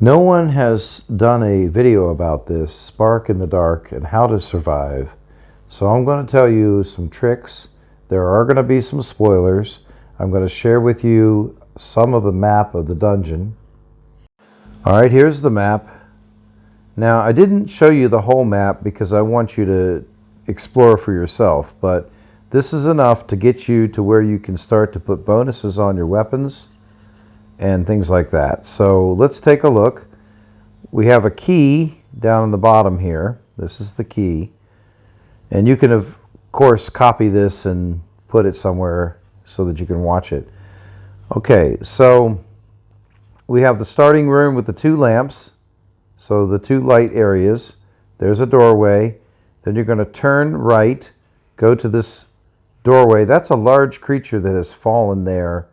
No one has done a video about this, Spark in the Dark, and how to survive. So I'm going to tell you some tricks. There are going to be some spoilers. I'm going to share with you some of the map of the dungeon. Alright, here's the map. Now, I didn't show you the whole map because I want you to explore for yourself, but this is enough to get you to where you can start to put bonuses on your weapons and things like that. So let's take a look. We have a key down in the bottom here. This is the key. And you can, of course, copy this and put it somewhere so that you can watch it. Okay, so we have the starting room with the two lamps. So the two light areas. There's a doorway. Then you're going to turn right, go to this doorway. That's a large creature that has fallen there,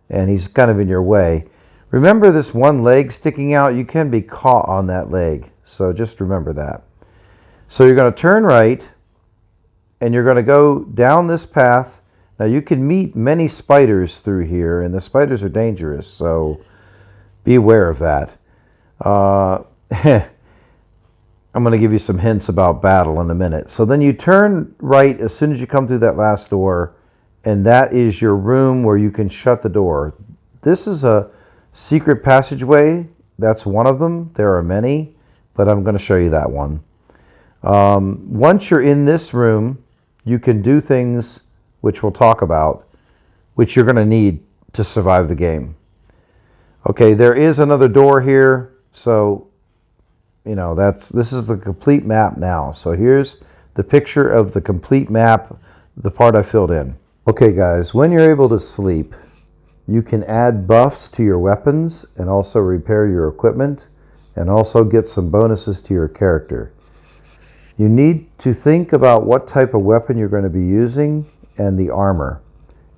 and he's kind of in your way. Remember this one leg sticking out? You can be caught on that leg, so just remember that. So you're going to turn right, and you're going to go down this path. Now you can meet many spiders through here, and the spiders are dangerous, so be aware of that. I'm going to give you some hints about battle in a minute. So then you turn right as soon as you come through that last door, and that is your room where you can shut the door. This is a secret passageway. That's one of them. There are many, but I'm going to show you that one. Once you're in this room, you can do things which we'll talk about, which you're going to need to survive the game. Okay, there is another door here, so you know this is the complete map now. So here's the picture of the complete map, the part I filled in. Okay guys, when you're able to sleep, you can add buffs to your weapons and also repair your equipment and also get some bonuses to your character. You need to think about what type of weapon you're going to be using and the armor,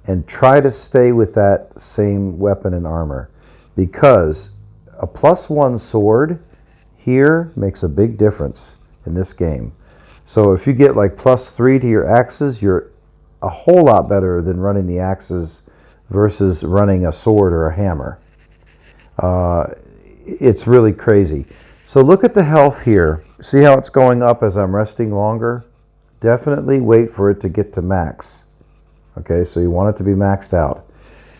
and try to stay with that same weapon and armor, because a +1 sword here makes a big difference in this game. So if you get like +3 to your axes, you're a whole lot better than running the axes versus running a sword or a hammer. It's really crazy. So look at the health here. See how it's going up as I'm resting longer? Definitely wait for it to get to max. Okay, so you want it to be maxed out.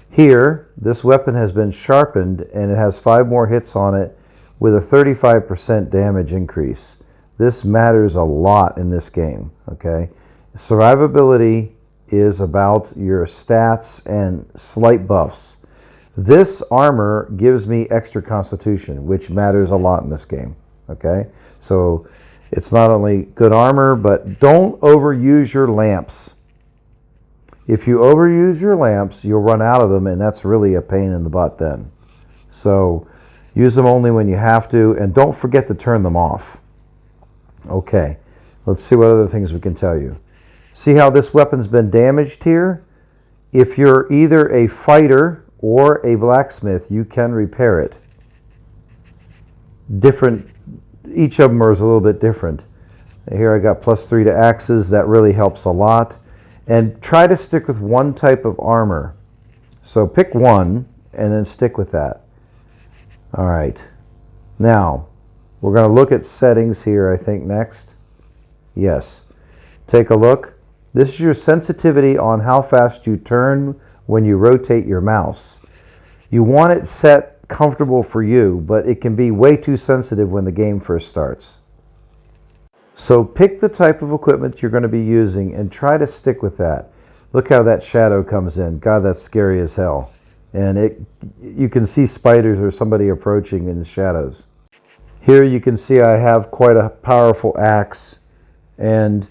Here, this weapon has been sharpened and it has 5 more hits on it with a 35% damage increase. This matters a lot in this game, okay? Survivability is about your stats and slight buffs. This armor gives me extra constitution, which matters a lot in this game, okay? So it's not only good armor, but don't overuse your lamps. If you overuse your lamps, you'll run out of them, and that's really a pain in the butt then. So use them only when you have to, and don't forget to turn them off. Okay, let's see what other things we can tell you. See how this weapon's been damaged here? If you're either a fighter or a blacksmith, you can repair it. Each of them is a little bit different. Here I got +3 to axes. That really helps a lot. And try to stick with one type of armor. So pick one and then stick with that. All right. Now, we're going to look at settings here, I think, next. Yes. Take a look. This is your sensitivity on how fast you turn when you rotate your mouse. You want it set comfortable for you, but it can be way too sensitive when the game first starts. So pick the type of equipment you're going to be using and try to stick with that. Look how that shadow comes in. God, that's scary as hell. And you can see spiders or somebody approaching in the shadows. Here you can see I have quite a powerful axe. And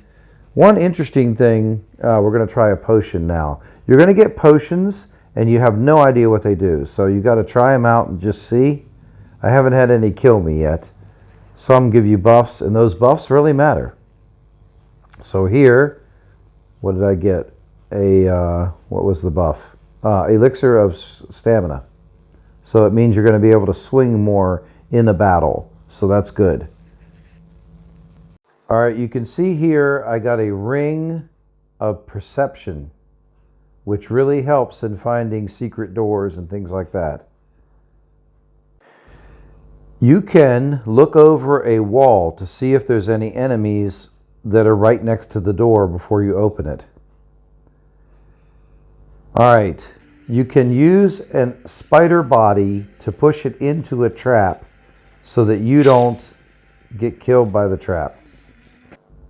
one interesting thing, we're going to try a potion now. You're going to get potions and you have no idea what they do. So you got to try them out and just see. I haven't had any kill me yet. Some give you buffs, and those buffs really matter. So here, what did I get? What was the buff? Elixir of stamina. So it means you're going to be able to swing more in the battle. So that's good. All right, you can see here I got a ring of perception, which really helps in finding secret doors and things like that. You can look over a wall to see if there's any enemies that are right next to the door before you open it. All right, you can use a spider body to push it into a trap so that you don't get killed by the trap.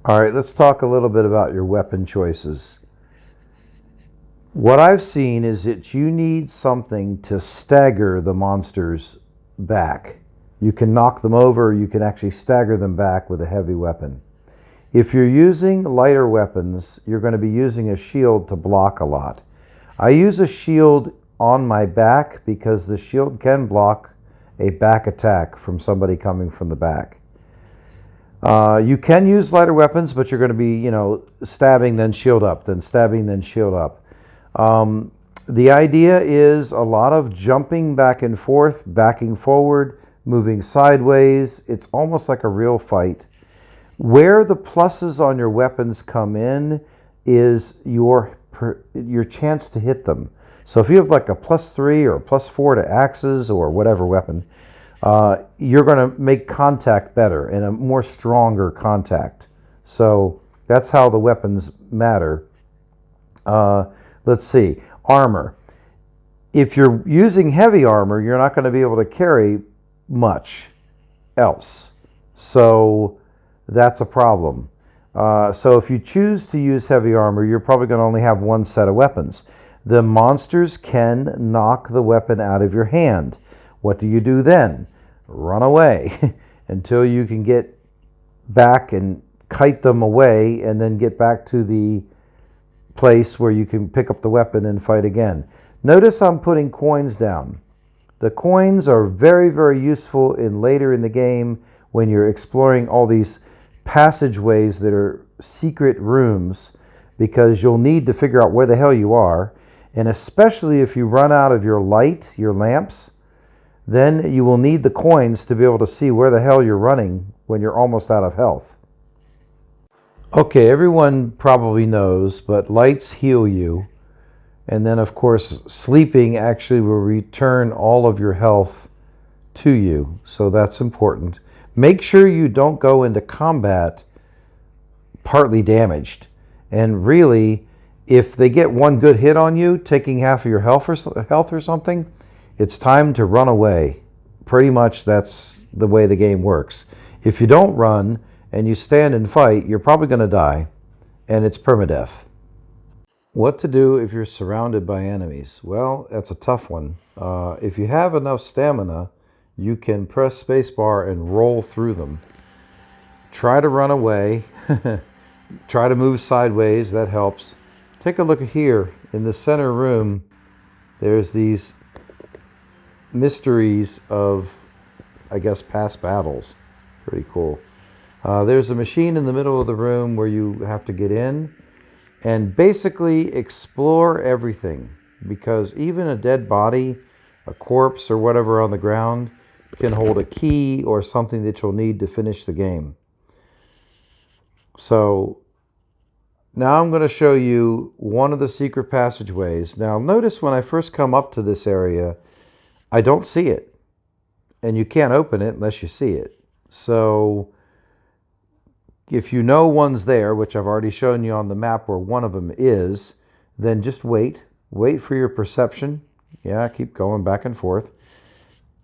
All right, let's talk a little bit about your weapon choices. What I've seen is that you need something to stagger the monsters back. You can knock them over, you can actually stagger them back with a heavy weapon. If you're using lighter weapons, you're going to be using a shield to block a lot. I use a shield on my back because the shield can block a back attack from somebody coming from the back. You can use lighter weapons, but you're going to be, stabbing, then shield up, then stabbing, then shield up. The idea is a lot of jumping back and forth, backing forward, moving sideways. It's almost like a real fight. Where the pluses on your weapons come in is your chance to hit them. So if you have like a +3 or a +4 to axes or whatever weapon, you're going to make contact better and a more stronger contact. So that's how the weapons matter. Let's see, armor. If you're using heavy armor, you're not going to be able to carry much else. So that's a problem. So if you choose to use heavy armor, you're probably going to only have one set of weapons. The monsters can knock the weapon out of your hand. What do you do then? Run away until you can get back and kite them away and then get back to the place where you can pick up the weapon and fight again. Notice I'm putting coins down. The coins are very, very useful later in the game when you're exploring all these passageways that are secret rooms, because you'll need to figure out where the hell you are, and especially if you run out of your light, your lamps, then you will need the coins to be able to see where the hell you're running when you're almost out of health. Okay, everyone probably knows, but lights heal you, and then of course sleeping actually will return all of your health to you, so that's important. Make sure you don't go into combat partly damaged. And really, if they get one good hit on you, taking half of your health or something, it's time to run away. Pretty much that's the way the game works. If you don't run and you stand and fight, you're probably going to die, and it's permadeath. What to do if you're surrounded by enemies? Well, that's a tough one. If you have enough stamina, you can press spacebar and roll through them. Try to run away. Try to move sideways. That helps. Take a look here. In the center room, there's these mysteries of, I guess, past battles. Pretty cool. There's a machine in the middle of the room where you have to get in and basically explore everything, because even a dead body, a corpse or whatever on the ground, can hold a key or something that you'll need to finish the game. So now I'm going to show you one of the secret passageways. Now notice when I first come up to this area, I don't see it, and you can't open it unless you see it. So if you know one's there, which I've already shown you on the map where one of them is, then just wait for your perception. Yeah, keep going back and forth.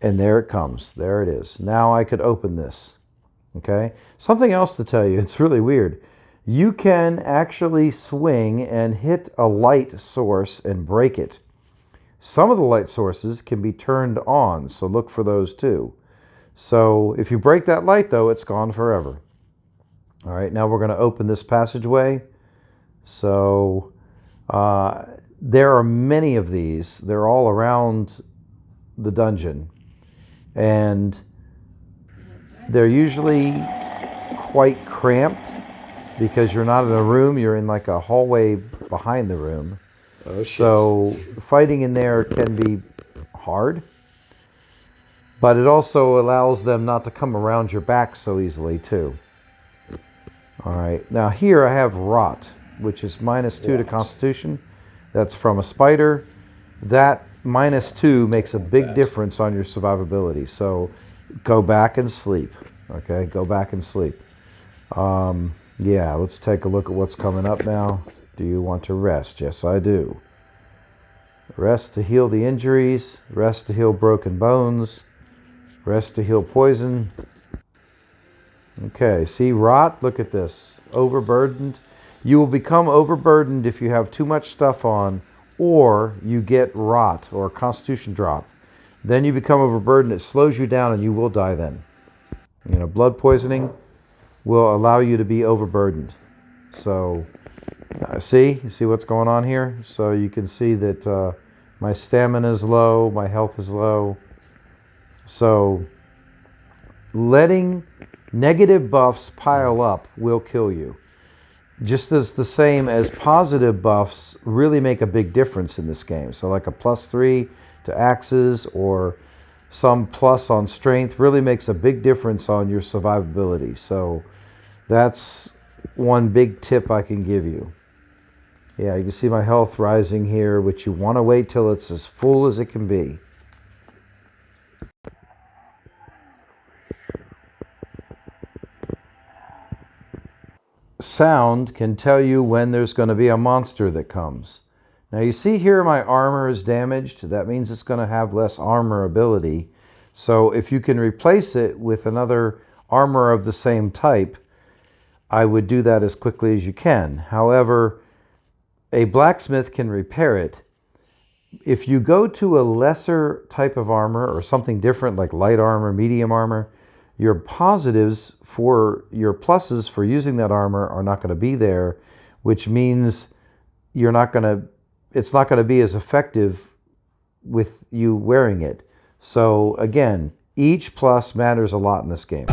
And there it comes. There it is. Now I could open this. Okay? Something else to tell you. It's really weird. You can actually swing and hit a light source and break it. Some of the light sources can be turned on, so look for those too. So if you break that light, though, it's gone forever. All right, now we're going to open this passageway. So there are many of these. They're all around the dungeon. And they're usually quite cramped because you're not in a room, you're in like a hallway behind the room. Oh, shit. So fighting in there can be hard, but it also allows them not to come around your back so easily too. All right, now here I have Rot, which is -2 to Constitution. That's from a spider. That -2 makes a big difference on your survivability. So go back and sleep. Okay, go back and sleep. Yeah, let's take a look at what's coming up now. Do you want to rest? Yes, I do. Rest to heal the injuries. Rest to heal broken bones. Rest to heal poison. Okay, see rot? Look at this. Overburdened. You will become overburdened if you have too much stuff on, or you get rot or constitution drop. Then you become overburdened. It slows you down and you will die then. You know, blood poisoning will allow you to be overburdened. So, you see what's going on here? So you can see that my stamina is low, my health is low. So letting negative buffs pile up will kill you. Just as the same as positive buffs really make a big difference in this game. So like a +3 to axes or some plus on strength really makes a big difference on your survivability. So that's one big tip I can give you. Yeah, you can see my health rising here, which you want to wait till it's as full as it can be. Sound can tell you when there's going to be a monster that comes. Now you see here my armor is damaged. That means it's going to have less armor ability. So if you can replace it with another armor of the same type, I would do that as quickly as you can. However, a blacksmith can repair it. If you go to a lesser type of armor or something different like light armor, medium armor, your positives for your pluses for using that armor are not going to be there, which means it's not going to be as effective with you wearing it. So again, each plus matters a lot in this game.